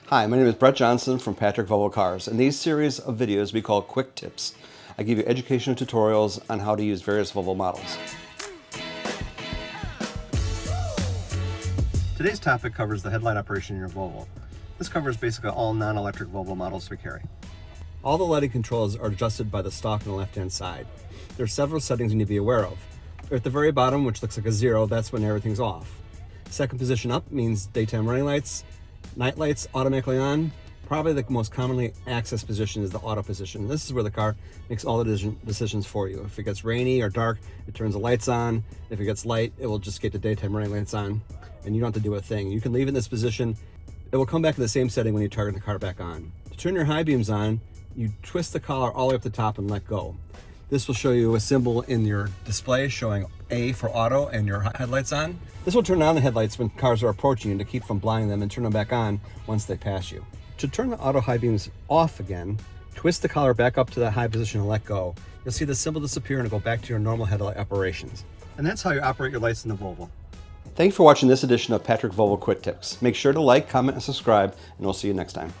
Hi, my name is Brett Johnson from Patrick Volvo Cars. In these series of videos we call Quick Tips. I give you educational tutorials on how to use various Volvo models. Today's topic covers the headlight operation in your Volvo. This covers basically all non-electric Volvo models we carry. All the lighting controls are adjusted by the stalk on the left-hand side. There are several settings you need to be aware of. At the very bottom, which looks like a 0, that's when everything's off. Second position up means daytime running lights. Night lights automatically on. Probably the most commonly accessed position is the auto position. This is where the car makes all the decisions for you. If it gets rainy or dark, it turns the lights on. If it gets light, it will just get the daytime running lights on, and you don't have to do a thing. You can leave it in this position. It will come back to the same setting when you target the car back on. To turn your high beams on, you twist the collar all the way up the top and let go. This will show you a symbol in your display showing A for auto and your headlights on. This will turn on the headlights when cars are approaching you to keep from blinding them and turn them back on once they pass you. To turn the auto high beams off again, twist the collar back up to that high position and let go. You'll see the symbol disappear and go back to your normal headlight operations. And that's how you operate your lights in the Volvo. Thanks for watching this edition of Patrick Volvo Quick Tips. Make sure to like, comment, and subscribe, and we'll see you next time.